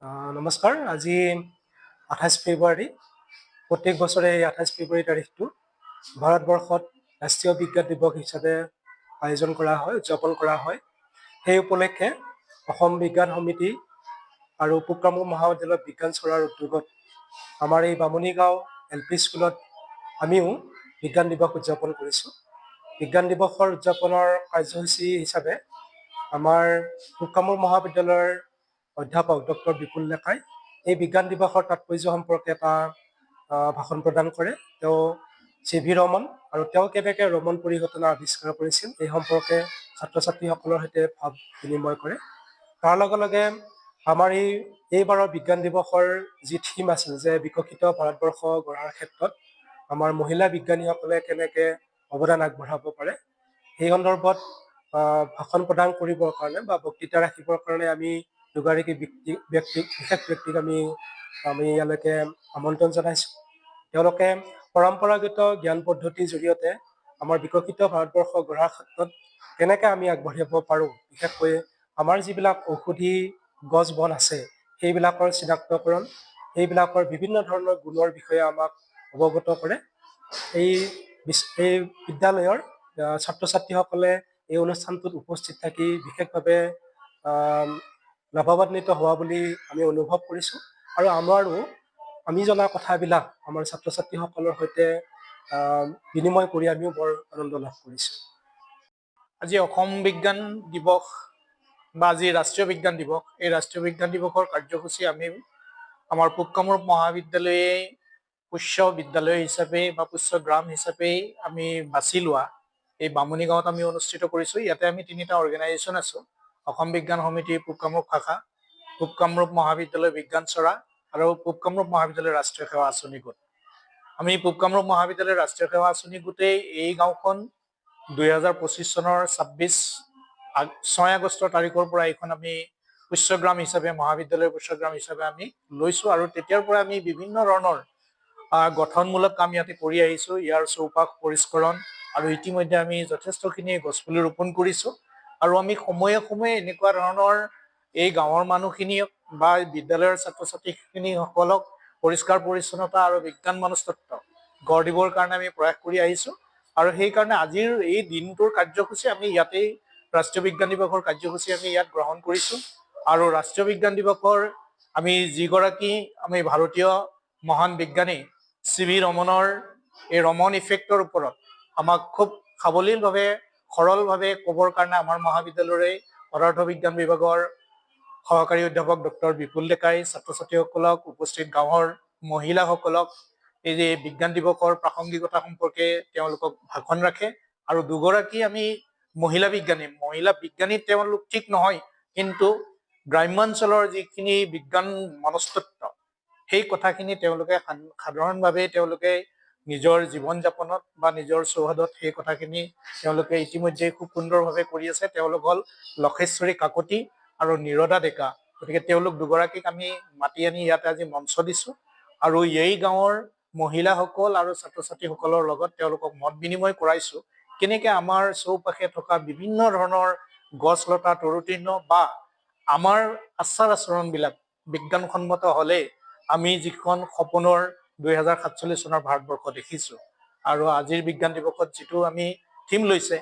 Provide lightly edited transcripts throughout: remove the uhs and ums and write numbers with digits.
নমস্কাৰ। আজি 28 ফেব্ৰুৱাৰী। প্ৰত্যেক বছৰে এই 28 ফেব্ৰুৱাৰী তাৰিখটো ভাৰতবৰ্ষত ৰাষ্ট্ৰীয় বিজ্ঞান দিৱস হিচাপে আয়োজন কৰা হয়, উদযাপন কৰা হয়। সেই উপলক্ষে অসম বিজ্ঞান সমিতি আৰু পূব কামৰূপ মহাবিদ্যালয় বিজ্ঞান চৰাৰ উদ্যোগত আমাৰ এই বামুণীগাঁও LP স্কুলত আমিও বিজ্ঞান দিৱস উদযাপন কৰিছোঁ। বিজ্ঞান দিৱসৰ উদযাপনৰ কাৰ্যসূচী হিচাপে আমাৰ পূব কামৰূপ মহাবিদ্যালয়ৰ অধ্যাপক ডক্টৰ বিপুল ডেকাই এই বিজ্ঞান দিৱসৰ তাৎপৰ্য সম্পৰ্কে এটা ভাষণ প্ৰদান কৰে। তেওঁ CV ৰমন আৰু তেওঁ কেনেকৈ ৰমন পৰিঘটনা আৱিষ্কাৰ কৰিছিল এই সম্পৰ্কে ছাত্ৰ ছাত্ৰীসকলৰ সৈতে ভাৱ বিনিময় কৰে। তাৰ লগে লগে আমাৰ এইবাৰৰ বিজ্ঞান দিৱসৰ যি থিম আছিল যে বিকশিত ভাৰতবৰ্ষ গঢ়াৰ ক্ষেত্ৰত আমাৰ মহিলা বিজ্ঞানীসকলে কেনেকৈ অৱদান আগবঢ়াব পাৰে, সেই সন্দৰ্ভত ভাষণ প্ৰদান কৰিবৰ কাৰণে বা বক্তৃতা ৰাখিবৰ কাৰণে আমি দুগৰাকী বিশেষ ব্যক্তিক আমি ইয়ালৈকে আমন্ত্ৰণ জনাইছোঁ। তেওঁলোকে পৰম্পৰাগত জ্ঞান পদ্ধতিৰ জৰিয়তে আমাৰ বিকশিত ভাৰতবৰ্ষ গঢ়াৰ ক্ষেত্ৰত কেনেকৈ আমি আগবাঢ়িব পাৰোঁ, বিশেষকৈ আমাৰ যিবিলাক ঔষধি গছ বন আছে সেইবিলাকৰ চিনাক্তকৰণ, সেইবিলাকৰ বিভিন্ন ধৰণৰ গুণৰ বিষয়ে আমাক অৱগত কৰে। এই বিদ্যালয়ৰ ছাত্ৰ ছাত্ৰীসকলে এই অনুষ্ঠানটোত উপস্থিত থাকি বিশেষভাৱে লাভান্বিত হোৱা বুলি আমি অনুভৱ কৰিছোঁ আৰু আমি জনা কথাবিলাক আমাৰ ছাত্ৰ ছাত্ৰীসকলৰ সৈতে বিনিময় কৰি আমিও বৰ আনন্দ লাভ কৰিছোঁ। আজি অসম বিজ্ঞান দিৱস বা আজি ৰাষ্ট্ৰীয় বিজ্ঞান দিৱস, এই ৰাষ্ট্ৰীয় বিজ্ঞান দিৱসৰ কাৰ্যসূচী আমি আমাৰ পূব কামৰূপ মহাবিদ্যালয়ে পুষ্য বিদ্যালয় হিচাপে বা পুষ্য গ্ৰাম হিচাপে আমি বাছি লোৱা এই বামুণীগাঁৱত আমি অনুষ্ঠিত কৰিছোঁ। ইয়াতে আমি 3টা অৰ্গেনাইজেশ্যন আছোঁ: অসম বিজ্ঞান সমিতি পূব কামৰূপ শাখা, পূব কামৰূপ মহাবিদ্যালয় বিজ্ঞান চৰা আৰু পূব কামৰূপ মহাবিদ্যালয় ৰাষ্ট্ৰীয় সেৱা আঁচনি গোট। আমি পূব কামৰূপ মহাবিদ্যালয় ৰাষ্ট্ৰীয় সেৱা আঁচনি গোটেই এই গাঁওখন 2025 চনৰ 6 আগষ্টৰ তাৰিখৰ পৰা এইখন আমি পুষ্যগ্ৰাম হিচাপে মহাবিদ্যালয়ৰ পুষ্যগ্ৰাম হিচাপে আমি লৈছোঁ আৰু তেতিয়াৰ পৰা আমি বিভিন্ন ধৰণৰ গঠনমূলক কাম ইয়াতে কৰি আহিছোঁ। ইয়াৰ চৌপাশ পৰিষ্কৰণ আৰু ইতিমধ্যে আমি যথেষ্টখিনি গছপুলি ৰোপণ কৰিছোঁ আৰু আমি সময়ে সময়ে এনেকুৱা ধৰণৰ এই গাঁৱৰ মানুহখিনিক বা বিদ্যালয়ৰ ছাত্ৰ ছাত্ৰীসকলক পৰিষ্কাৰ পৰিচ্ছন্নতা আৰু বিজ্ঞান মনস্তত্ব গঢ় দিবৰ কাৰণে আমি প্ৰয়াস কৰি আহিছোঁ। আৰু সেইকাৰণে আজিৰ এই দিনটোৰ কাৰ্যসূচী আমি ইয়াতেই ৰাষ্ট্ৰীয় বিজ্ঞান দিৱসৰ কাৰ্যসূচী আমি ইয়াত গ্ৰহণ কৰিছোঁ। আৰু ৰাষ্ট্ৰীয় বিজ্ঞান দিৱসৰ আমি যিগৰাকী আমি ভাৰতীয় মহান বিজ্ঞানী CV ৰমনৰ এই ৰমন ইফেক্টৰ ওপৰত আমাক খুব সাৱলীলভাৱে সৰলভাৱে ক'বৰ কাৰণে আমাৰ মহাবিদ্যালয়ৰে পদাৰ্থ বিজ্ঞান বিভাগৰ সহকাৰী অধ্যাপক ডক্টৰ বিপুল ডেকাই ছাত্ৰ ছাত্ৰীসকলক, উপস্থিত গাঁৱৰ মহিলাসকলক এই যে বিজ্ঞান দিৱসৰ প্ৰাসংগিকতা সম্পৰ্কে তেওঁলোকক ভাষণ ৰাখে। আৰু দুগৰাকী আমি মহিলা বিজ্ঞানী তেওঁলোক ঠিক নহয়, কিন্তু গ্ৰাম্যাঞ্চলৰ যিখিনি বিজ্ঞান মনস্তত্ব সেই কথাখিনি তেওঁলোকে সাধাৰণভাৱে তেওঁলোকে নিজৰ জীৱন যাপনত বা নিজৰ চৌহদত সেই কথাখিনি তেওঁলোকে ইতিমধ্যে খুব সুন্দৰভাৱে কৰি আছে। তেওঁলোক হ'ল লখেশ্বৰী কাকতি আৰু নিৰদা ডেকা। গতিকে তেওঁলোক দুগৰাকীক আমি মাতি আনি ইয়াতে আজি মঞ্চ দিছোঁ আৰু এই গাঁৱৰ মহিলাসকল আৰু ছাত্ৰ ছাত্ৰীসকলৰ লগত তেওঁলোকক মত বিনিময় কৰাইছোঁ কেনেকৈ আমাৰ চৌপাশে থকা বিভিন্ন ধৰণৰ গছ লতা তৰুতৃণ বা আমাৰ আচাৰ আচৰণবিলাক বিজ্ঞানসন্মত হ'লে আমি যিখন সপোনৰ 2047 চনৰ ভাৰতবৰ্ষ দেখিছোঁ। আৰু আজিৰ বিজ্ঞান দিৱসত যিটো আমি থিম লৈছে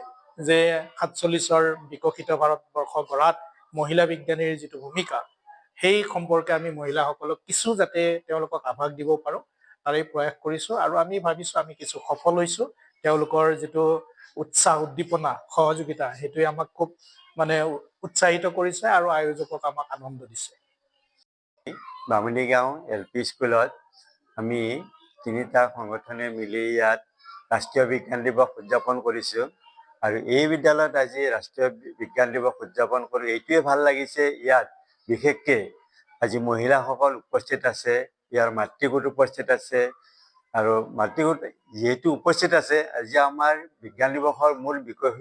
যে 47ৰ বিকশিত ভাৰতবৰ্ষ গঢ়াত মহিলা বিজ্ঞানীৰ যিটো ভূমিকা, সেই সম্পৰ্কে আমি মহিলাসকলক কিছু যাতে তেওঁলোকক আভাস দিব পাৰোঁ তাৰে প্ৰয়াস কৰিছোঁ। আৰু আমি ভাবিছোঁ আমি কিছু সফল হৈছোঁ। তেওঁলোকৰ যিটো উৎসাহ উদ্দীপনা সহযোগিতা সেইটোৱে আমাক খুব উৎসাহিত কৰিছে আৰু আয়োজকক আমাক আনন্দ দিছে। বামুণীগাঁও LP স্কুলত আমি 3টা সংগঠনে মিলি ইয়াত ৰাষ্ট্ৰীয় বিজ্ঞান দিৱস উদযাপন কৰিছোঁ। আৰু এই বিদ্যালয়ত আজি ৰাষ্ট্ৰীয় বিজ্ঞান দিৱস উদযাপন কৰি এইটোৱে ভাল লাগিছে, ইয়াত বিশেষকৈ আজি মহিলাসকল উপস্থিত আছে, ইয়াৰ মাতৃগোট উপস্থিত আছে। আৰু মাতৃগোট যিহেতু উপস্থিত আছে, আজি আমাৰ বিজ্ঞান দিৱসৰ মূল বিষয়